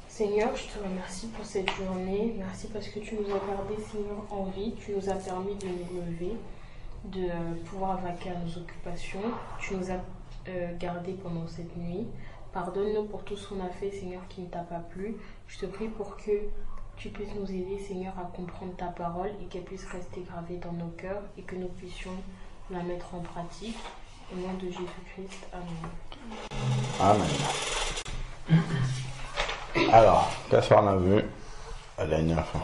Seigneur, je te remercie pour cette journée. Merci parce que tu nous as gardés, Seigneur, en vie. Tu nous as permis de nous lever, de pouvoir vaquer à nos occupations. Tu nous as gardés pendant cette nuit. Pardonne-nous pour tout ce qu'on a fait, Seigneur, qui ne t'a pas plu. Je te prie pour que tu puisses nous aider, Seigneur, à comprendre ta parole et qu'elle puisse rester gravée dans nos cœurs et que nous puissions la mettre en pratique. Au nom de Jésus-Christ, Amen. Amen. Alors, qu'est-ce qu'on a vu la dernière fois?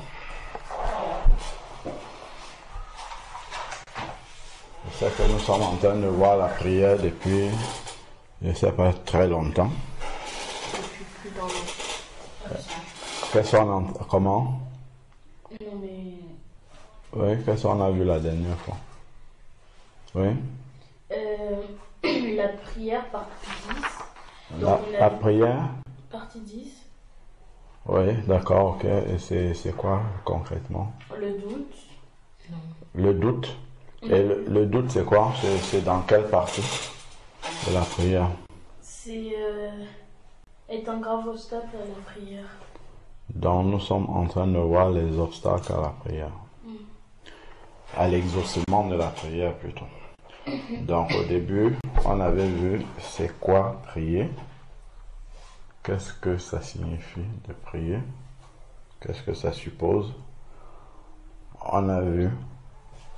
Je sais que nous sommes en train de voir la prière depuis, je ne sais pas, très longtemps. Depuis plus d'un an. Qu'est-ce qu'on a... Comment? Non mais... Oui, qu'est-ce qu'on a vu la dernière fois? Oui? La prière, partie 10. La prière? Partie 10. Oui, d'accord, ok. Et c'est quoi concrètement? Le doute. Non. Le doute? Et le doute, c'est quoi? C'est dans quelle partie de la prière? C'est est un grave obstacle à la prière. Donc nous sommes en train de voir les obstacles à la prière. À l'exaucement de la prière plutôt. Donc au début, on avait vu c'est quoi prier. Qu'est-ce que ça signifie de prier? Qu'est-ce que ça suppose? On a vu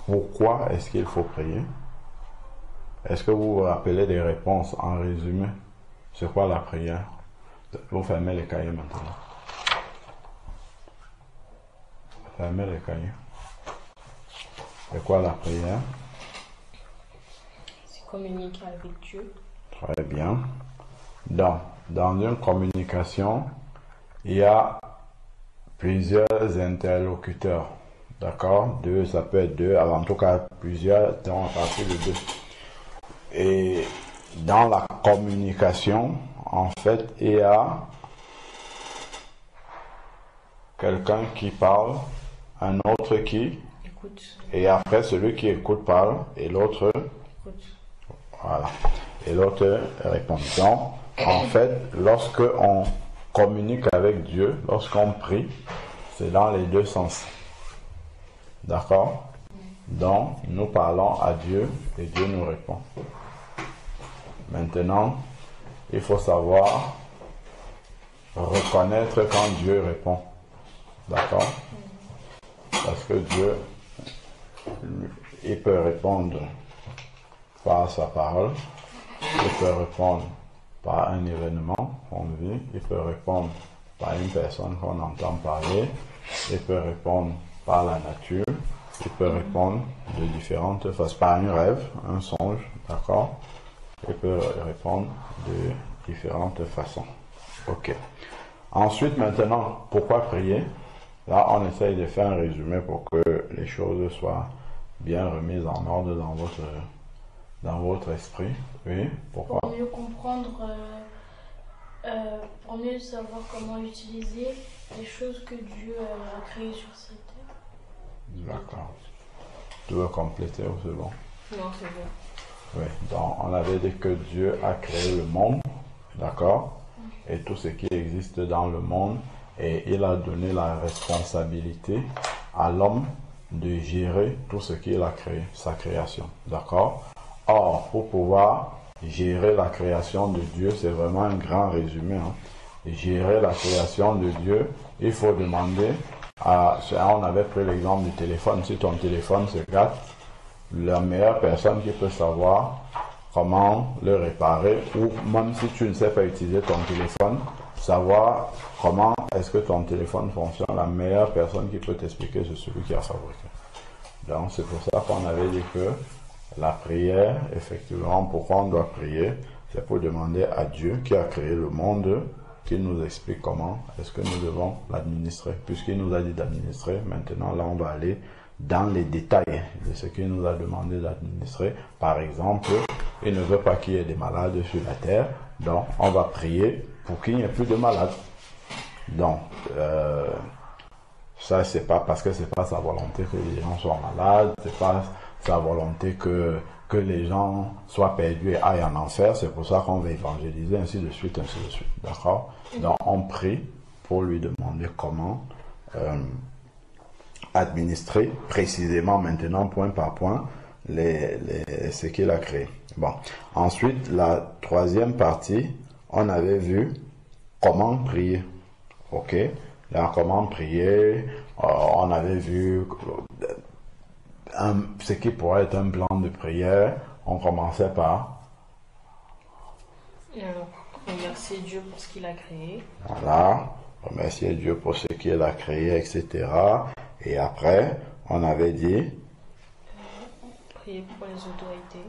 pourquoi est-ce qu'il faut prier. Est-ce que vous vous rappelez des réponses en résumé? C'est quoi la prière? Vous fermez les cahiers maintenant. Fermez les cahiers. C'est quoi la prière? C'est communiquer avec Dieu. Très bien. Dans une communication, il y a plusieurs interlocuteurs. D'accord? Deux, ça peut être deux. Alors, en tout cas, plusieurs, à partir de deux. Et dans la communication, en fait, il y a quelqu'un qui parle, un autre qui écoute. Et après, celui qui écoute parle et l'autre Écoute. Voilà. Et l'autre répond. Donc, en fait, lorsque on communique avec Dieu, lorsqu'on prie, c'est dans les deux sens. D'accord? Donc, nous parlons à Dieu et Dieu nous répond. Maintenant, il faut savoir reconnaître quand Dieu répond. D'accord? Parce que Dieu, il peut répondre par sa parole, il peut répondre par un événement qu'on vit, il peut répondre par une personne qu'on entend parler, il peut répondre par la nature, il peut répondre de différentes façons, par un rêve, un songe, d'accord? Il peut répondre de différentes façons. Ok. Ensuite, maintenant, pourquoi prier? Là, on essaye de faire un résumé pour que les choses soient bien remises en ordre dans votre esprit. Oui, pourquoi? Pour mieux comprendre, pour mieux savoir comment utiliser les choses que Dieu a créées sur cette terre. D'accord. Tu veux compléter ou c'est bon? Non, c'est bon. Oui, donc on avait dit que Dieu a créé le monde, d'accord? Et tout ce qui existe dans le monde, et il a donné la responsabilité à l'homme de gérer tout ce qu'il a créé, sa création, d'accord? Or, pour pouvoir gérer la création de Dieu, c'est vraiment un grand résumé, hein. Gérer la création de Dieu, il faut demander à... On avait pris l'exemple du téléphone. Si ton téléphone se gâte, la meilleure personne qui peut savoir comment le réparer, ou même si tu ne sais pas utiliser ton téléphone, savoir comment est-ce que ton téléphone fonctionne, la meilleure personne qui peut t'expliquer, c'est celui qui a fabriqué. Donc c'est pour ça qu'on avait dit que la prière, effectivement, pourquoi on doit prier, c'est pour demander à Dieu qui a créé le monde, qu'il nous explique comment est-ce que nous devons l'administrer. Puisqu'il nous a dit d'administrer, maintenant là on va aller dans les détails de ce qu'il nous a demandé d'administrer. Par exemple, il ne veut pas qu'il y ait des malades sur la terre, donc on va prier pour qu'il n'y ait plus de malades. Donc, ça c'est pas parce que c'est pas sa volonté que les gens soient malades, c'est pas sa volonté que que les gens soient perdus et aillent en enfer. C'est pour ça qu'on va évangéliser, ainsi de suite, ainsi de suite. D'accord? Donc, on prie pour lui demander comment administrer précisément maintenant, point par point, ce qu'il a créé. Bon. Ensuite, la troisième partie, on avait vu comment prier. Ok? Là, comment prier, on avait vu ce qui pourrait être un plan de prière. On commençait par remercier Dieu pour ce qu'il a créé. Voilà, remercier Dieu pour ce qu'il a créé, etc. Et après, on avait dit prier pour les autorités.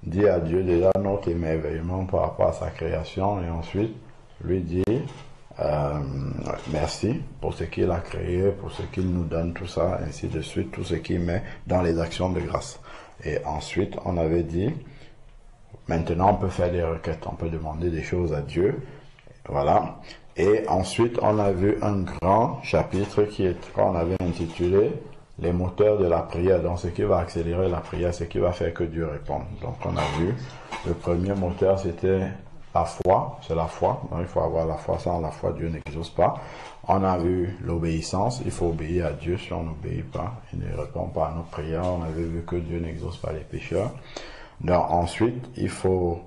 Dire à Dieu déjà notre émerveillement par rapport à sa création, et ensuite lui dire merci pour ce qu'il a créé, pour ce qu'il nous donne, tout ça, ainsi de suite, tout ce qu'il met dans les actions de grâce. Et ensuite, on avait dit, maintenant on peut faire des requêtes, on peut demander des choses à Dieu, voilà. Et ensuite, on a vu un grand chapitre qu'on avait intitulé les moteurs de la prière, donc ce qui va accélérer la prière, ce qui va faire que Dieu réponde. Donc on a vu, le premier moteur c'était la foi, c'est la foi, donc il faut avoir la foi, sans la foi Dieu n'exauce pas. On a vu l'obéissance, il faut obéir à Dieu, si on n'obéit pas, il ne répond pas à nos prières. On avait vu que Dieu n'exauce pas les pécheurs. Donc ensuite, il faut,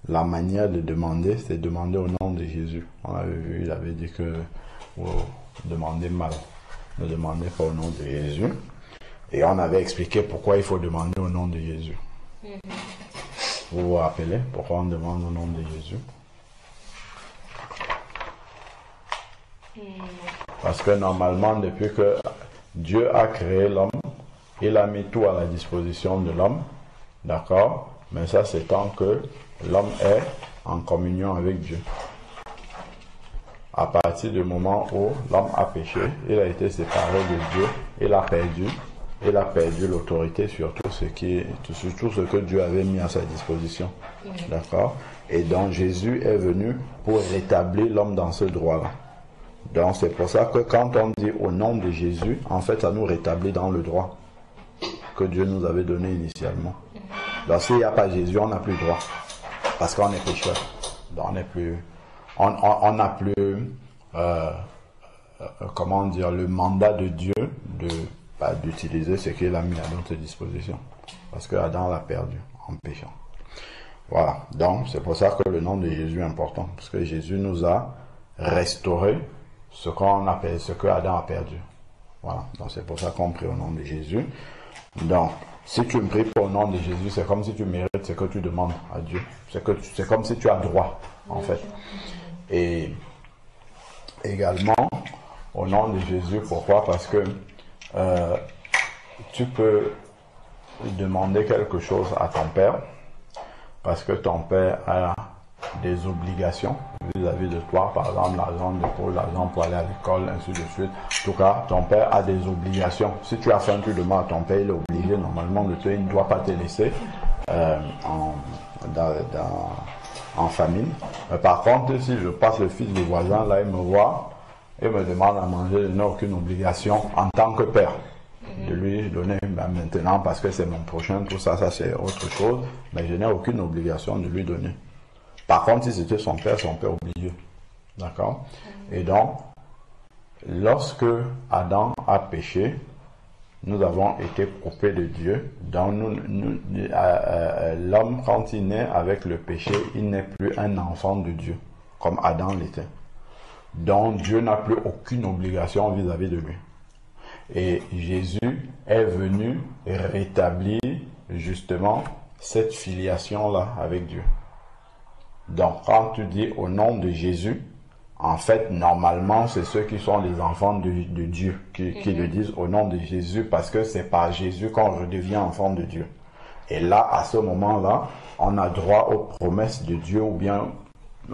la manière de demander, c'est demander au nom de Jésus. On avait vu, il avait dit que vous demandez mal, ne demandez pas au nom de Jésus. Et on avait expliqué pourquoi il faut demander au nom de Jésus. Vous vous rappelez pourquoi on demande au nom de Jésus? Parce que normalement, depuis que Dieu a créé l'homme, il a mis tout à la disposition de l'homme, d'accord? Mais ça, c'est tant que l'homme est en communion avec Dieu. À partir du moment où l'homme a péché, il a été séparé de Dieu, il a perdu l'autorité sur tout ce que Dieu avait mis à sa disposition. D'accord? Et donc Jésus est venu pour rétablir l'homme dans ce droit-là. Donc c'est pour ça que quand on dit au nom de Jésus, en fait ça nous rétablit dans le droit que Dieu nous avait donné initialement. Donc s'il n'y a pas Jésus, on n'a plus droit. Parce qu'on est pécheur. Donc on n'a plus comment dire, le mandat de Dieu d'utiliser ce qu'il a mis à notre disposition. Parce que Adam l'a perdu en péchant. Voilà. Donc, c'est pour ça que le nom de Jésus est important. Parce que Jésus nous a restauré ce que Adam a perdu. Voilà. Donc, c'est pour ça qu'on prie au nom de Jésus. Donc, si tu ne pries pas au nom de Jésus, c'est comme si tu mérites ce que tu demandes à Dieu. C'est comme si tu as droit, en fait. Et également, au nom de Jésus, pourquoi? Parce que tu peux demander quelque chose à ton père parce que ton père a des obligations vis-à-vis de toi, par exemple l'argent de Paul, l'argent pour aller à l'école, ainsi de suite. En tout cas, ton père a des obligations. Si tu as faim, tu demandes à ton père, il est obligé normalement de te, il ne doit pas te laisser en famine. Mais par contre, si je passe le fils du voisin, là il me voit et me demande à manger, je n'ai aucune obligation en tant que père de lui donner maintenant parce que c'est mon prochain, tout ça, ça c'est autre chose, mais je n'ai aucune obligation de lui donner. Par contre, si c'était son père obligé. D'accord? Et donc, lorsque Adam a péché, nous avons été coupés de Dieu. Donc, l'homme, quand il naît avec le péché, il n'est plus un enfant de Dieu, comme Adam l'était. Donc, Dieu n'a plus aucune obligation vis-à-vis de lui. Et Jésus est venu rétablir justement cette filiation-là avec Dieu. Donc, quand tu dis au nom de Jésus, en fait, normalement, c'est ceux qui sont les enfants de Dieu qui le disent au nom de Jésus parce que c'est par Jésus qu'on redevient enfant de Dieu. Et là, à ce moment-là, on a droit aux promesses de Dieu ou bien,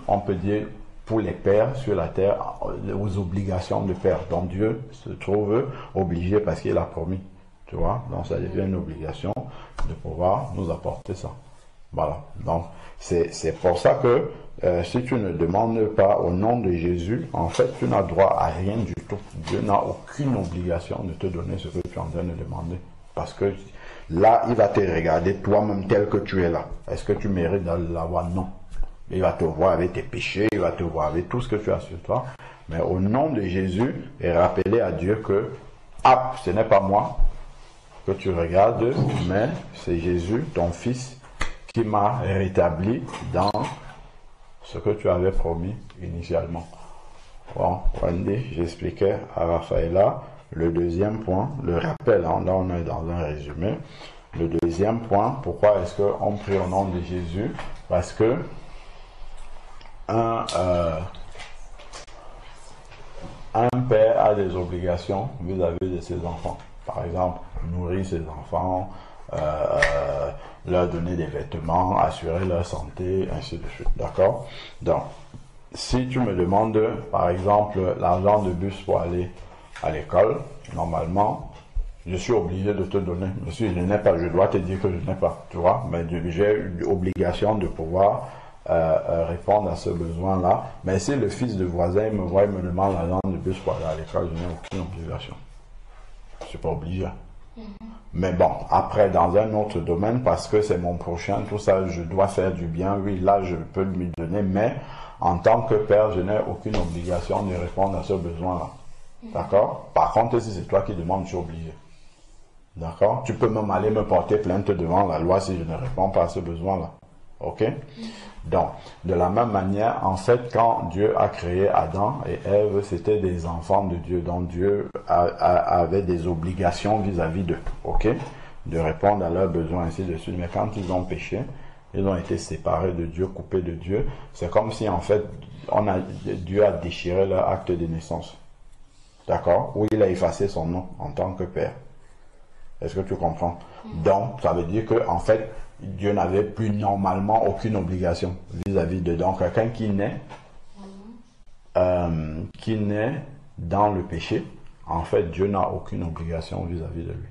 on peut dire, pour les pères sur la terre, aux obligations de père. Donc Dieu se trouve obligé parce qu'il a promis. Tu vois? Donc ça devient une obligation de pouvoir nous apporter ça. Voilà. Donc c'est pour ça que si tu ne demandes pas au nom de Jésus, en fait tu n'as droit à rien du tout. Dieu n'a aucune obligation de te donner ce que tu es en train de demander. Parce que là, il va te regarder toi-même tel que tu es là. Est-ce que tu mérites de l'avoir? Non. Il va te voir avec tes péchés, il va te voir avec tout ce que tu as sur toi. Mais au nom de Jésus, et rappeler à Dieu que, ah, ce n'est pas moi que tu regardes, mais c'est Jésus, ton Fils, qui m'a rétabli dans ce que tu avais promis initialement. Bon, Wendy, j'expliquais à Raphaëla le deuxième point, le rappel, hein, là on est dans un résumé. Le deuxième point, pourquoi est-ce qu'on prie au nom de Jésus? Parce que un père a des obligations vis-à-vis de ses enfants. Par exemple, nourrir ses enfants, leur donner des vêtements, assurer leur santé, ainsi de suite. D'accord? Donc, si tu me demandes, par exemple, l'argent de bus pour aller à l'école, normalement, je suis obligé de te donner. Mais si je n'ai pas, je dois te dire que je n'ai pas, tu vois. Mais j'ai l'obligation de pouvoir répondre à ce besoin-là. Mais si le fils de voisin me voit et me demande l'argent de bus pour aller à l'école, je n'ai aucune obligation. Je ne suis pas obligé. Mais bon, après, dans un autre domaine, parce que c'est mon prochain, tout ça, je dois faire du bien. Oui, là, je peux lui donner, mais en tant que père, je n'ai aucune obligation de répondre à ce besoin-là. D'accord? Par contre, si c'est toi qui demandes, je suis obligé. D'accord? Tu peux même aller me porter plainte devant la loi si je ne réponds pas à ce besoin-là. Ok? Donc, de la même manière, en fait, quand Dieu a créé Adam et Ève, c'était des enfants de Dieu. Donc, Dieu avait des obligations vis-à-vis d'eux. Ok? De répondre à leurs besoins, ainsi de suite. Mais quand ils ont péché, ils ont été séparés de Dieu, coupés de Dieu. C'est comme si, en fait, Dieu a déchiré leur acte de naissance. D'accord? Où il a effacé son nom en tant que père. Est-ce que tu comprends? Donc, ça veut dire que, en fait, Dieu n'avait plus normalement aucune obligation vis-à-vis de. Donc, quelqu'un qui naît dans le péché, en fait, Dieu n'a aucune obligation vis-à-vis de lui.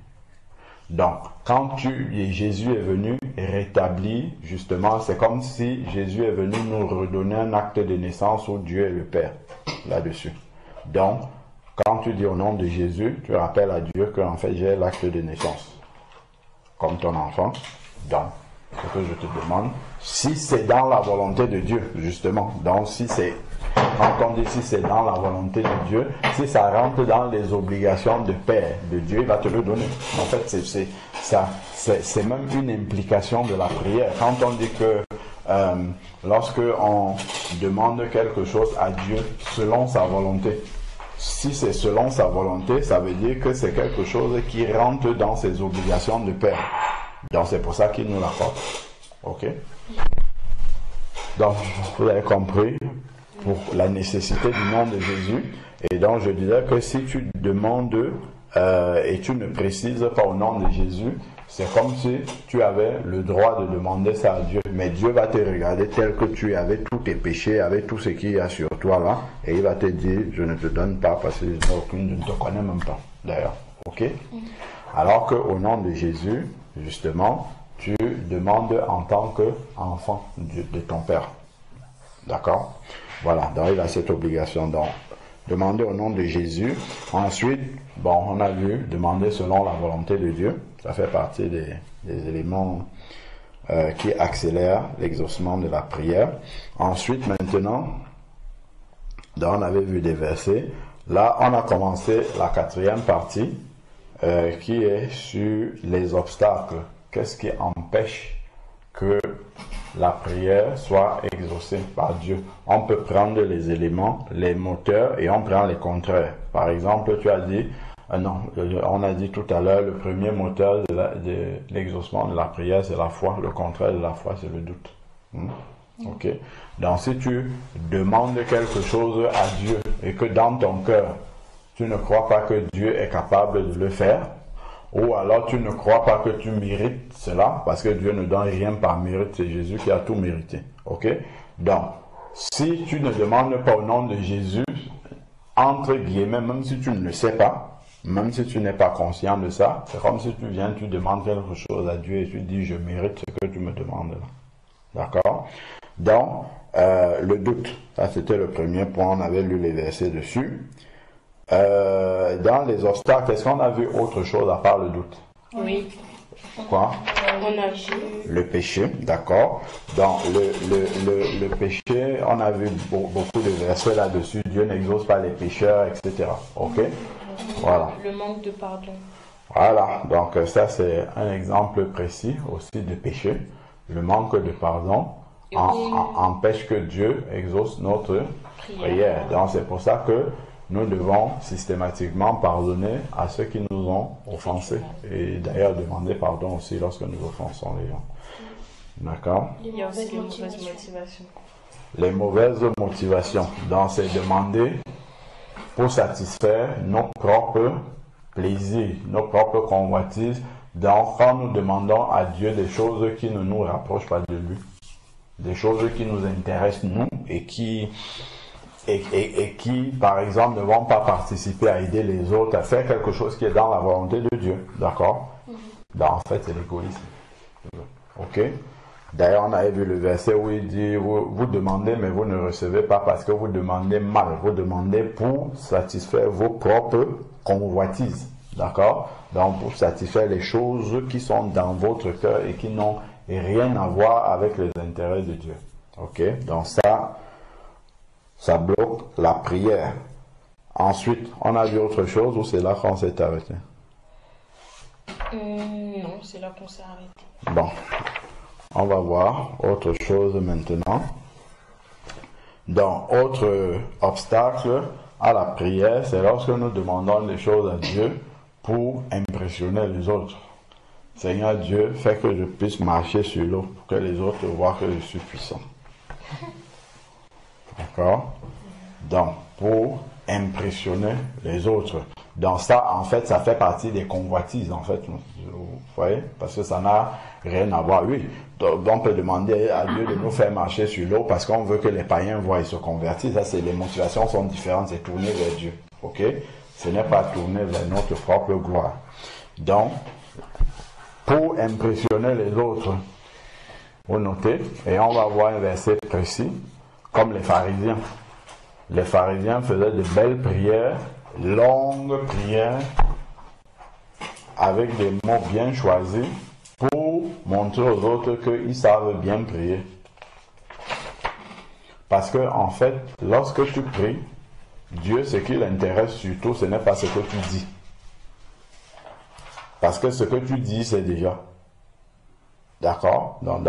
Donc, quand Jésus est venu rétablir, justement, c'est comme si Jésus est venu nous redonner un acte de naissance où Dieu est le Père, là-dessus. Donc, quand tu dis au nom de Jésus, tu rappelles à Dieu que, en fait, j'ai l'acte de naissance, comme ton enfant. Donc, ce que je te demande, si c'est dans la volonté de Dieu, justement, donc si c'est, quand on dit si c'est dans la volonté de Dieu, si ça rentre dans les obligations de Père de Dieu, il va te le donner. En fait, c'est même une implication de la prière. Quand on dit que lorsque on demande quelque chose à Dieu selon sa volonté, si c'est selon sa volonté, ça veut dire que c'est quelque chose qui rentre dans ses obligations de Père. Donc c'est pour ça qu'il nous l'accorde. Ok? Donc, vous avez compris pour la nécessité du nom de Jésus. Et donc je disais que si tu demandes et tu ne précises pas au nom de Jésus, c'est comme si tu avais le droit de demander ça à Dieu. Mais Dieu va te regarder tel que tu es, avec tous tes péchés, avec tout ce qu'il y a sur toi là. Et il va te dire, je ne te donne pas parce que je ne te connais même pas. D'ailleurs. Ok? Alors qu'au nom de Jésus, justement, tu demandes en tant qu'enfant de ton Père. D'accord? Voilà. Donc il a cette obligation. Donc, demander au nom de Jésus. Ensuite, bon, on a vu, demander selon la volonté de Dieu. Ça fait partie des éléments qui accélèrent l'exaucement de la prière. Ensuite, maintenant, donc on avait vu des versets. Là, on a commencé la quatrième partie qui est sur les obstacles. Qu'est-ce qui empêche que la prière soit exaucée par Dieu? On peut prendre les éléments, les moteurs, et on prend les contraires. Par exemple, tu as dit, on a dit tout à l'heure, le premier moteur de l'exaucement de la prière, c'est la foi. Le contraire de la foi, c'est le doute. Ok? Donc, si tu demandes quelque chose à Dieu et que dans ton cœur, tu ne crois pas que Dieu est capable de le faire, ou alors tu ne crois pas que tu mérites cela, parce que Dieu ne donne rien par mérite, c'est Jésus qui a tout mérité. Ok? Donc, si tu ne demandes pas au nom de Jésus, entre guillemets, même si tu ne le sais pas, même si tu n'es pas conscient de ça, c'est comme si tu viens, tu demandes quelque chose à Dieu et tu dis, je mérite ce que tu me demandes là. D'accord? Donc, le doute, ça c'était le premier point, on avait lu les versets dessus. Dans les obstacles, est-ce qu'on a vu autre chose à part le doute? Oui. Quoi? On a vu Le péché, d'accord. Dans le péché, on a vu beaucoup de versets là-dessus. Dieu n'exauce pas les pécheurs, etc. Ok? Voilà. le manque de pardon. Voilà, donc ça c'est un exemple précis aussi de péché. Le manque de pardon empêche que Dieu exauce notre prière. Donc c'est pour ça que nous devons systématiquement pardonner à ceux qui nous ont offensés. Et d'ailleurs demander pardon aussi lorsque nous offensons les gens. D'accord? Il y a aussi les mauvaises motivations. Les mauvaises motivations. Donc c'est demander pour satisfaire nos propres plaisirs, nos propres convoitises. Donc quand nous demandons à Dieu des choses qui ne nous rapprochent pas de lui, des choses qui nous intéressent nous et qui, par exemple, ne vont pas participer à aider les autres à faire quelque chose qui est dans la volonté de Dieu. D'accord? Donc, en fait, c'est l'égoïsme. Ok? D'ailleurs, on avait vu le verset où il dit, vous demandez, mais vous ne recevez pas parce que vous demandez mal. Vous demandez pour satisfaire vos propres convoitises. D'accord? Donc, pour satisfaire les choses qui sont dans votre cœur et qui n'ont rien à voir avec les intérêts de Dieu. Ok? Donc, ça bloque la prière. Ensuite, on a vu autre chose ou c'est là qu'on s'est arrêté? Non, c'est là qu'on s'est arrêté. Bon. On va voir autre chose maintenant. Donc, autre obstacle à la prière, c'est lorsque nous demandons des choses à Dieu pour impressionner les autres. Seigneur Dieu, fais que je puisse marcher sur l'eau pour que les autres voient que je suis puissant. D'accord? Donc, pour impressionner les autres. Donc ça, en fait, ça fait partie des convoitises, en fait. Vous voyez? Parce que ça n'a rien à voir. Oui, donc, on peut demander à Dieu de nous faire marcher sur l'eau parce qu'on veut que les païens voient et se convertissent. Ça, c'est les motivations sont différentes. C'est tourner vers Dieu. Ok? Ce n'est pas tourner vers notre propre gloire. Donc, pour impressionner les autres, vous notez, et on va voir un verset précis, comme les pharisiens. Les pharisiens faisaient de belles prières, longues prières, avec des mots bien choisis, pour montrer aux autres qu'ils savent bien prier. Parce que, en fait, lorsque tu pries, Dieu, ce qui l'intéresse surtout, ce n'est pas ce que tu dis. Parce que ce que tu dis, c'est déjà. D'accord? Donc,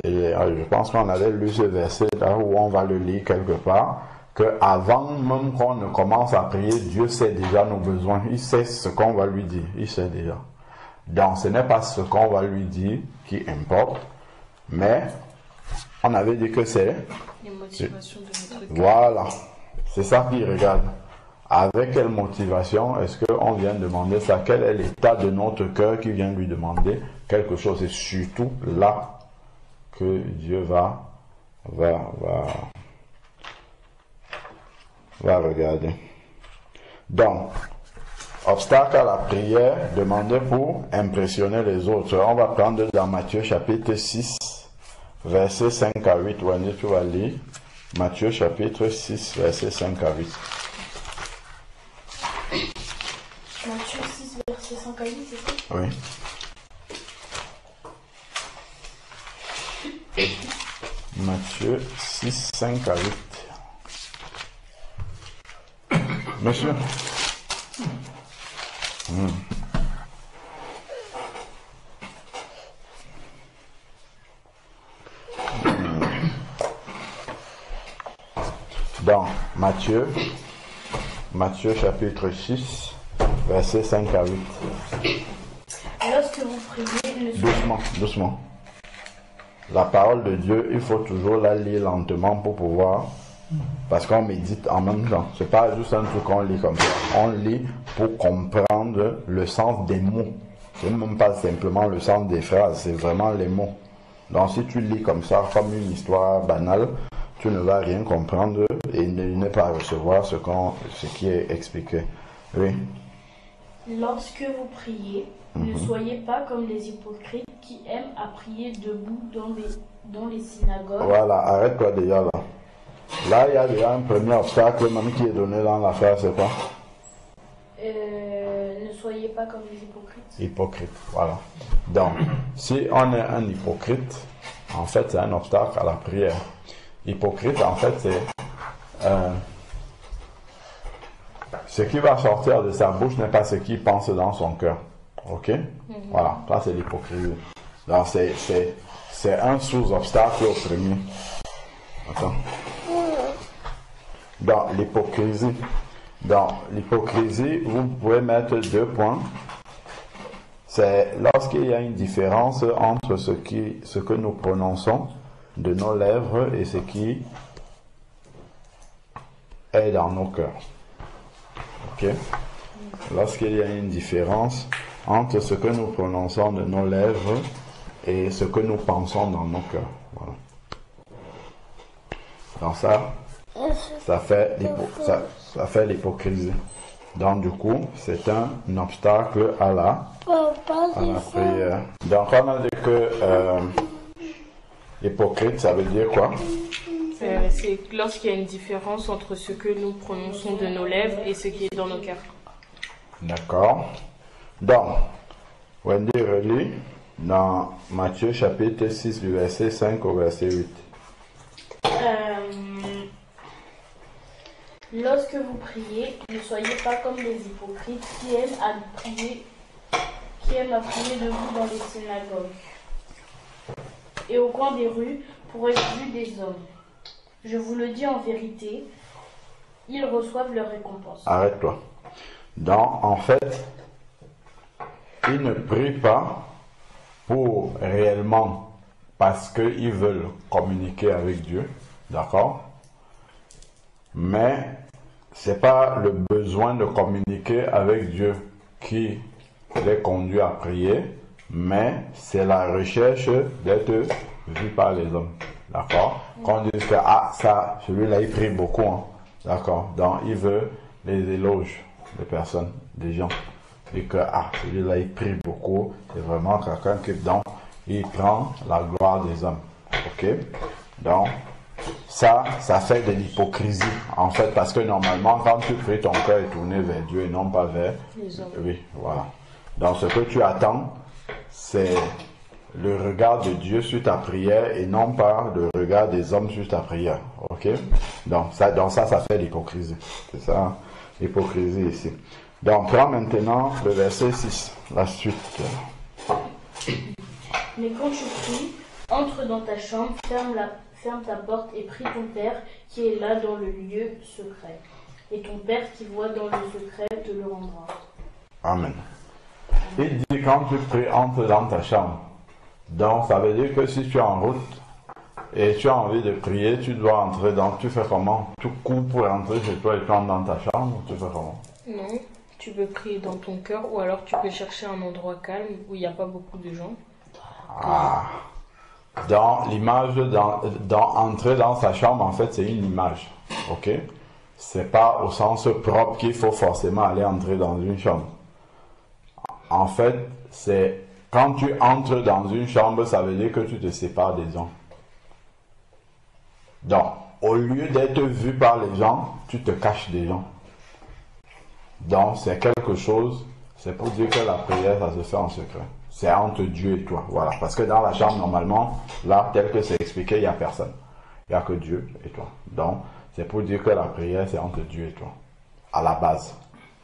je pense qu'on avait lu ce verset là où on va le lire quelque part, que avant même qu'on ne commence à prier, Dieu sait déjà nos besoins. Il sait ce qu'on va lui dire. Il sait déjà. Donc, ce n'est pas ce qu'on va lui dire qui importe, mais on avait dit que c'est Les motivations de notre cœur. Voilà. C'est ça qu'il regarde. Avec quelle motivation est-ce qu'on vient demander ça? Quel est l'état de notre cœur qui vient lui demander quelque chose? Et surtout là que Dieu va regarder. Donc, obstacle à la prière, demander pour impressionner les autres. On va prendre dans Matthieu chapitre 6, versets 5 à 8. Wani, tu vas lire. Matthieu chapitre 6, versets 5 à 8. Matthieu 6, verset 5 à 8, c'est ça? Oui. Matthieu 6, 5 à 8. Monsieur. Dans Matthieu chapitre 6, verset 5 à 8. Lorsque vous priez, Doucement. La parole de Dieu, il faut toujours la lire lentement pour pouvoir, parce qu'on médite en même temps. C'est pas juste un truc qu'on lit comme ça. On lit pour comprendre le sens des mots. C'est même pas simplement le sens des phrases, c'est vraiment les mots. Donc si tu lis comme ça, comme une histoire banale, tu ne vas rien comprendre et ne pas recevoir ce qui est expliqué. Oui. Lorsque vous priez, ne soyez pas comme les hypocrites qui aiment à prier debout dans les synagogues. Voilà, arrête-toi déjà là. Là, il y a déjà un premier obstacle même qui est donné dans la phrase, c'est quoi? Ne soyez pas pas comme les hypocrites. Hypocrite, voilà. Donc, si on est un hypocrite, en fait, c'est un obstacle à la prière. Hypocrite, en fait, c'est ce qui va sortir de sa bouche n'est pas ce qu'il pense dans son cœur. Ok? Voilà, ça c'est l'hypocrisie. Donc, c'est un sous-obstacle au premier. Attends. Dans l'hypocrisie, vous pouvez mettre 2 points. C'est lorsqu'il y a une différence entre ce que nous prononçons de nos lèvres et ce qui est dans nos cœurs. Ok? Lorsqu'il y a une différence entre ce que nous prononçons de nos lèvres et ce que nous pensons dans nos cœurs. Voilà. Donc ça fait l'hypocrisie. Donc du coup, c'est un obstacle à la prière. Donc on a dit que hypocrite, ça veut dire quoi? C'est lorsqu'il y a une différence entre ce que nous prononçons de nos lèvres et ce qui est dans nos cœurs. D'accord. Donc, Wendy relit dans Matthieu chapitre 6 du verset 5 au verset 8. Lorsque vous priez, ne soyez pas comme les hypocrites qui aiment à prier debout dans les synagogues et au coin des rues pour être vus des hommes. Je vous le dis en vérité, ils reçoivent leur récompense. Arrête-toi. Donc, en fait, ils ne prient pas pour réellement, parce qu'ils veulent communiquer avec Dieu, d'accord? Mais c'est pas le besoin de communiquer avec Dieu qui les conduit à prier, mais c'est la recherche d'être vu par les hommes, d'accord? Quand on dit que ça, celui-là il prie beaucoup, hein, d'accord? Donc il veut les éloges des personnes, des gens, et que celui-là il prie beaucoup, c'est vraiment quelqu'un qui donc il prend la gloire des hommes, ok? Donc ça fait de l'hypocrisie, en fait, parce que normalement, quand tu pries, ton cœur est tourné vers Dieu et non pas vers les hommes. Oui, voilà. Donc, ce que tu attends, c'est le regard de Dieu sur ta prière et non pas le regard des hommes sur ta prière. Ok? Donc, ça fait l'hypocrisie. C'est ça, l'hypocrisie ici. Donc, prends maintenant le verset 6, la suite. Mais quand tu pries, entre dans ta chambre, ferme ta porte et prie ton Père qui est là dans le lieu secret. Et ton Père qui voit dans le secret te le rendra. Amen. Il dit quand tu pries, entre dans ta chambre. Donc ça veut dire que si tu es en route et tu as envie de prier, tu dois entrer dans... Tu fais comment? Tu cours pour entrer chez toi et tu entres dans ta chambre? Tu fais comment? Non, tu peux prier dans ton cœur ou alors tu peux chercher un endroit calme où il n'y a pas beaucoup de gens. Dans l'image, dans entrer dans sa chambre, en fait, c'est une image. Ok? C'est pas au sens propre qu'il faut forcément aller entrer dans une chambre. En fait, c'est quand tu entres dans une chambre, ça veut dire que tu te sépares des gens. Donc, au lieu d'être vu par les gens, tu te caches des gens. Donc, c'est quelque chose, c'est pour dire que la prière, ça se fait en secret. C'est entre Dieu et toi, voilà. Parce que dans la chambre, normalement, là, tel que c'est expliqué, il n'y a personne. Il n'y a que Dieu et toi. Donc, c'est pour dire que la prière, c'est entre Dieu et toi. À la base.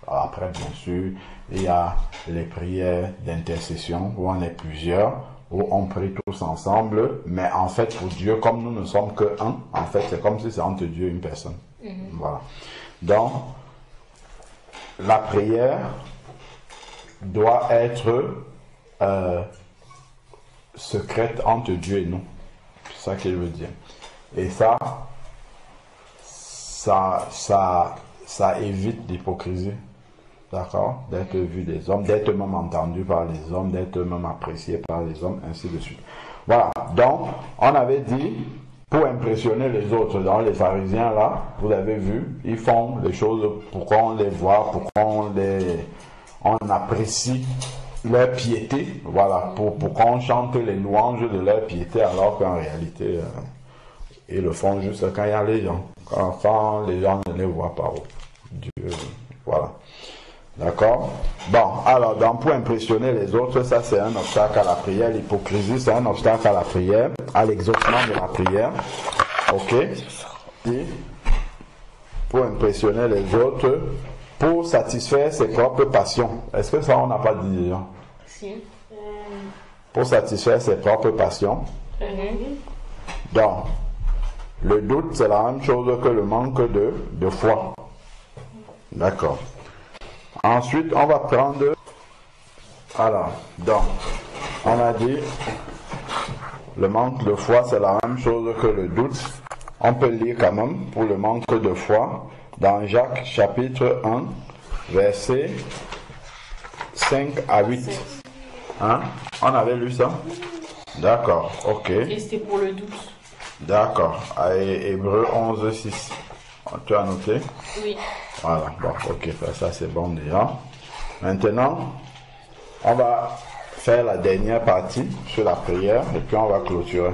Alors après, bien sûr, il y a les prières d'intercession, où on est plusieurs, où on prie tous ensemble. Mais en fait, pour Dieu, comme nous ne sommes que un, en fait, c'est comme si c'est entre Dieu et une personne. Voilà. Donc, la prière doit être secrète entre Dieu et nous. C'est ça qu'il veut dire. Et ça évite l'hypocrisie. D'accord? D'être vu des hommes, d'être même entendu par les hommes, d'être même apprécié par les hommes, ainsi de suite. Voilà. Donc, on avait dit, pour impressionner les autres, dans les pharisiens là, vous avez vu, ils font les choses pour qu'on les voit, pour qu'on on apprécie leur piété, voilà, pour qu'on chante les louanges de leur piété, alors qu'en réalité, ils le font juste quand il y a les gens, quand les gens ne les voient pas. Dieu, voilà. D'accord? Bon, alors, donc, pour impressionner les autres, ça c'est un obstacle à la prière. L'hypocrisie, c'est un obstacle à la prière, à l'exaucement de la prière. Ok? Et pour impressionner les autres, pour satisfaire ses propres passions. Est-ce que ça, on n'a pas dit déjà? Si. Pour satisfaire ses propres passions. Donc, le doute, c'est la même chose que le manque de foi. D'accord. Ensuite, on va prendre... Alors, donc, on a dit, le manque de foi, c'est la même chose que le doute. On peut lire quand même, pour le manque de foi, dans Jacques chapitre 1, versets 5 à 8. Hein? On avait lu ça? D'accord, ok. Et c'était pour le doute. D'accord. Hébreux 11, 6. Tu as noté? Oui. Voilà, bon, ok, ça c'est bon déjà. Maintenant, on va faire la dernière partie sur la prière et puis on va clôturer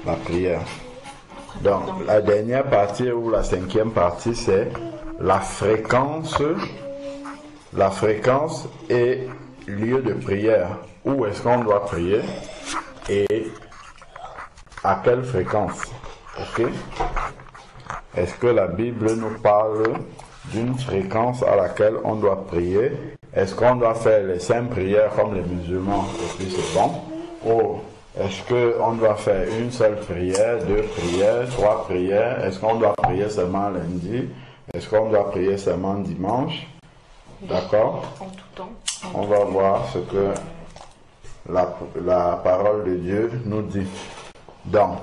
la prière. Donc, la dernière partie ou la cinquième partie, c'est la fréquence et lieu de prière. Où est-ce qu'on doit prier et à quelle fréquence? Ok? Est-ce que la Bible nous parle d'une fréquence à laquelle on doit prier? Est-ce qu'on doit faire les 5 prières comme les musulmans et puis c'est bon? Ou est-ce qu'on doit faire une seule prière, 2 prières, 3 prières? Est-ce qu'on doit prier seulement lundi? Est-ce qu'on doit prier seulement dimanche? D'accord? En tout temps. On va voir ce que la parole de Dieu nous dit. Donc,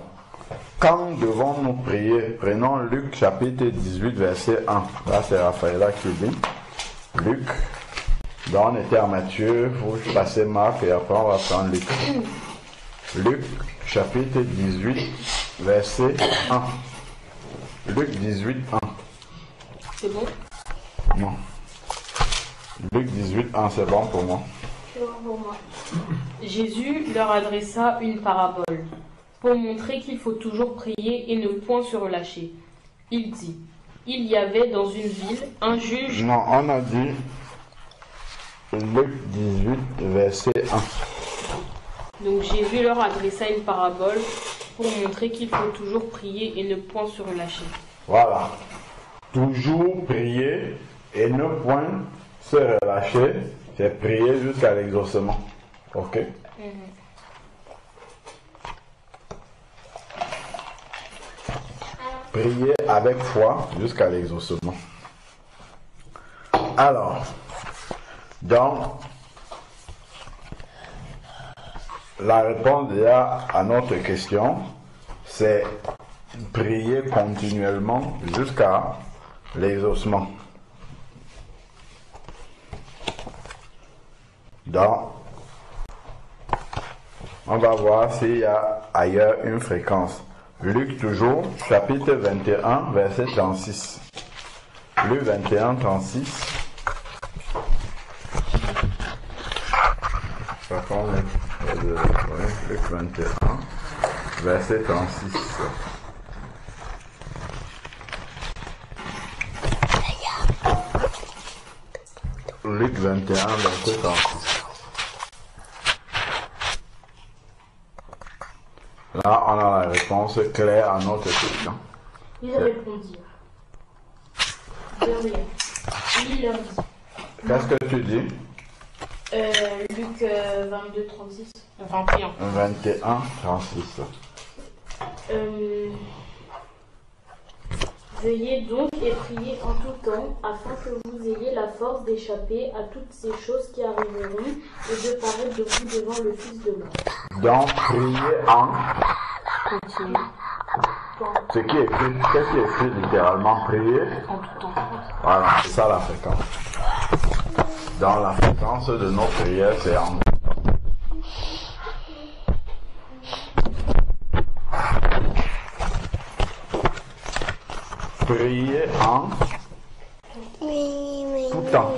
quand devons-nous prier? Prenons Luc chapitre 18 verset 1. Là c'est Raphaël qui dit. Luc. Donc on était à Matthieu, vous passez Marc et après on va prendre Luc. Luc chapitre 18 verset 1. Luc 18 1. C'est bon? Non. Luc 18 1 c'est bon pour moi. C'est bon pour moi. Jésus leur adressa une parabole pour montrer qu'il faut toujours prier et ne point se relâcher. Il dit, il y avait dans une ville un juge... Non, on a dit Luc 18, verset 1. Donc Jésus leur adressa une parabole pour montrer qu'il faut toujours prier et ne point se relâcher. Voilà. Toujours prier et ne point se relâcher, c'est prier jusqu'à l'exaucement. Ok? Prier avec foi jusqu'à l'exaucement. Alors, donc, la réponse déjà à notre question, c'est prier continuellement jusqu'à l'exaucement. Donc, on va voir s'il y a ailleurs une fréquence. Luc toujours, chapitre 21, verset 36. Luc 21, 36. Par contre, Luc 21, verset 36. Luc 21, verset 36. Là, on a la réponse claire à notre question. Ils répondirent. De rien. Il leur dit. Qu'est-ce que tu dis? Luc 22, 36. 21. 21, 36. Veillez donc et priez en tout temps, afin que vous ayez la force d'échapper à toutes ces choses qui arriveront et de paraître debout devant le Fils de l'homme. Donc, priez en... Continue. Ce qui est écrit, qu'est-ce qui est écrit littéralement? Prier En tout temps. Voilà, c'est ça la fréquence. Dans la fréquence de nos prières, c'est en... Prier en tout temps.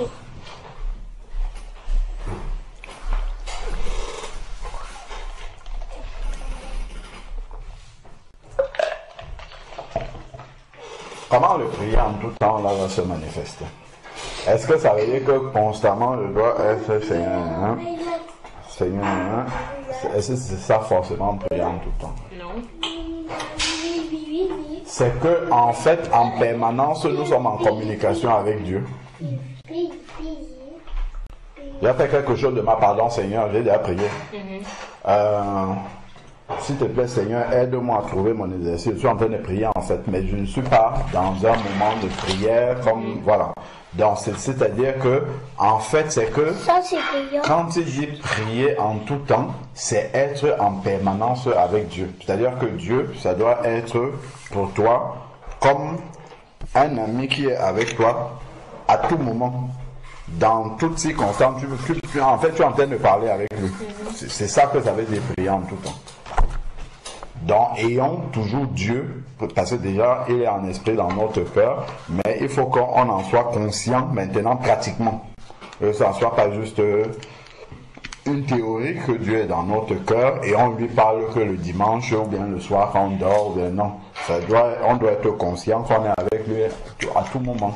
Comment le prier en tout temps là va se manifester? Est-ce que ça veut dire que constamment je dois être Seigneur, hein? Seigneur, hein? Est-ce que c'est ça forcément prier en tout temps? Non. C'est que en fait, en permanence, nous sommes en communication avec Dieu. J'ai fait quelque chose de ma pardon, Seigneur, j'ai déjà prié. S'il te plaît, Seigneur, aide-moi à trouver mon exercice. Je suis en train de prier en fait, mais je ne suis pas dans un moment de prière comme voilà. Donc, c'est-à-dire que, en fait, c'est que quand il dit prier en tout temps, c'est être en permanence avec Dieu. C'est-à-dire que Dieu, ça doit être pour toi comme un ami qui est avec toi à tout moment. Dans toutes circonstances, en fait, tu es en train de parler avec lui. C'est ça que ça veut dire prier en tout temps. Donc, ayons toujours Dieu, parce que déjà, il est en esprit dans notre cœur, mais il faut qu'on en soit conscient maintenant pratiquement. Que ça ne soit pas juste une théorie que Dieu est dans notre cœur et on lui parle que le dimanche ou bien le soir quand on dort, ou bien non. On doit être conscient qu'on est avec lui à tout moment.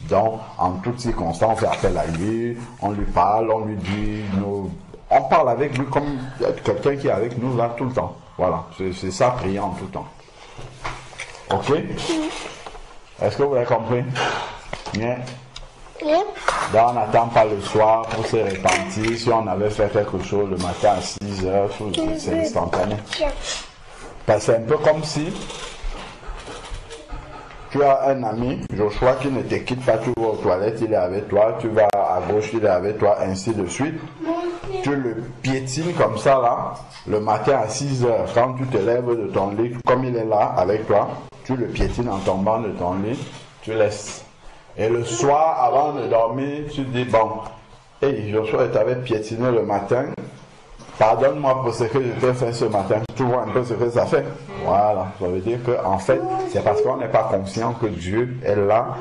Donc, en toutes circonstances, on fait appel à lui, on lui parle, on lui dit, on parle avec lui comme quelqu'un qui est avec nous là tout le temps. Voilà, c'est ça, prier en tout temps. Ok? Est-ce que vous avez compris? Bien. Donc, on n'attend pas le soir pour se repentir. Si on avait fait quelque chose le matin à 6 heures, c'est instantané. Parce que c'est un peu comme si tu as un ami, Joshua, qui ne te quitte pas, tu vas aux toilettes, il est avec toi, tu vas à gauche, il est avec toi, ainsi de suite. Tu le piétines comme ça là, le matin à 6 heures, quand tu te lèves de ton lit, comme il est là avec toi, tu le piétines en tombant de ton lit, tu laisses. Et le soir, avant de dormir, tu dis, bon, hey, Joshua, tu avais piétiné le matin, pardonne-moi pour ce que je t'ai fait ce matin. Tu vois un peu ce que ça fait. Voilà, ça veut dire que en fait, c'est parce qu'on n'est pas conscient que Dieu est là,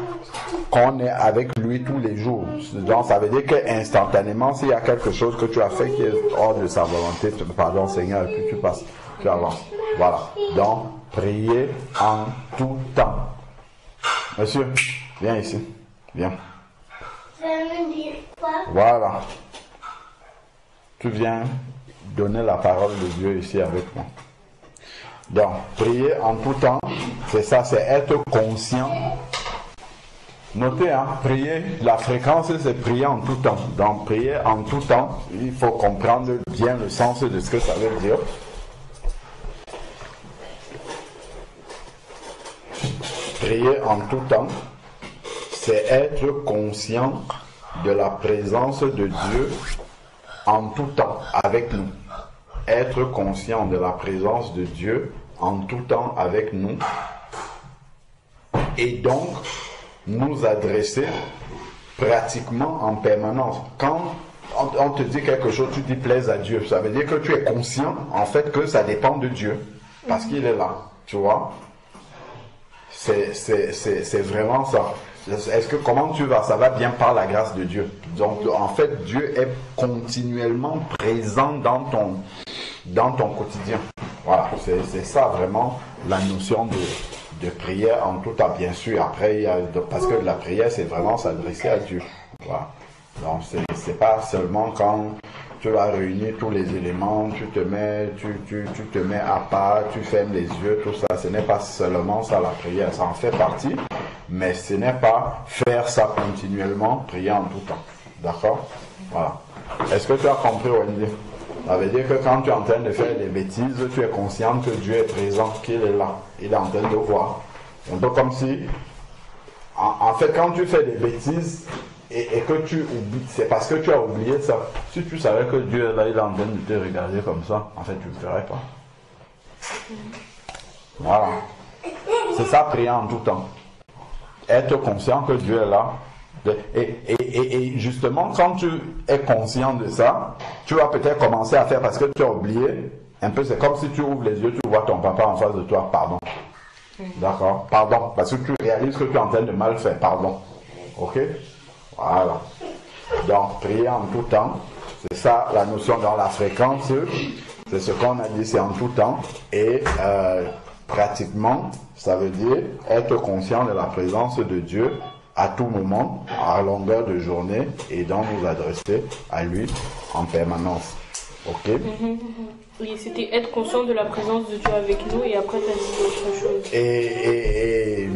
qu'on est avec lui tous les jours. Donc ça veut dire que instantanément, s'il y a quelque chose que tu as fait qui est hors de sa volonté, pardon Seigneur, et puis tu passes, tu avances. Voilà. Donc, priez en tout temps. Monsieur, viens ici. Viens. Voilà. Tu viens donner la parole de Dieu ici avec moi. Donc, prier en tout temps, c'est ça, c'est être conscient. Notez, hein, prier, la fréquence, c'est prier en tout temps. Donc, prier en tout temps, il faut comprendre bien le sens de ce que ça veut dire. Prier en tout temps, c'est être conscient de la présence de Dieu en tout temps avec nous. Être conscient de la présence de Dieu en tout temps avec nous. Et donc, nous adresser pratiquement en permanence. Quand on te dit quelque chose, tu dis plaise à Dieu. Ça veut dire que tu es conscient, en fait, que ça dépend de Dieu. Parce qu'il est là. Tu vois? C'est vraiment ça. Est-ce que comment tu vas? Ça va bien par la grâce de Dieu. Donc, en fait, Dieu est continuellement présent dans ton quotidien. Voilà, c'est ça vraiment la notion de prière en tout temps. Bien sûr, après, parce que la prière, c'est vraiment s'adresser à Dieu. Voilà. Donc, c'est pas seulement quand tu as réuni tous les éléments, tu te mets à part, tu fermes les yeux, tout ça. Ce n'est pas seulement ça la prière, ça en fait partie. Mais ce n'est pas faire ça continuellement, prier en tout temps. D'accord? Voilà. Est-ce que tu as compris, Wendy? Ça veut dire que quand tu es en train de faire des bêtises, tu es conscient que Dieu est présent, qu'il est là. Il est en train de voir. Un peu comme si, en fait, quand tu fais des bêtises et que tu oublies, c'est parce que tu as oublié ça. Si tu savais que Dieu est là, il est en train de te regarder comme ça, en fait, tu ne le ferais pas. Voilà. C'est ça, prier en tout temps. Être conscient que Dieu est là. Et justement, quand tu es conscient de ça, tu vas peut-être commencer à faire parce que tu as oublié. Un peu, c'est comme si tu ouvres les yeux, tu vois ton papa en face de toi. Pardon. D'accord? Pardon. Parce que tu réalises que tu es en train de mal faire. Pardon. Ok? Voilà. Donc, prier en tout temps. C'est ça la notion dans la fréquence. C'est ce qu'on a dit, c'est en tout temps. Et pratiquement, ça veut dire être conscient de la présence de Dieu à tout moment, à longueur de journée, et donc nous adresser à lui en permanence. Ok? Oui, c'était être conscient de la présence de Dieu avec nous et après tu as dit autre chose. Et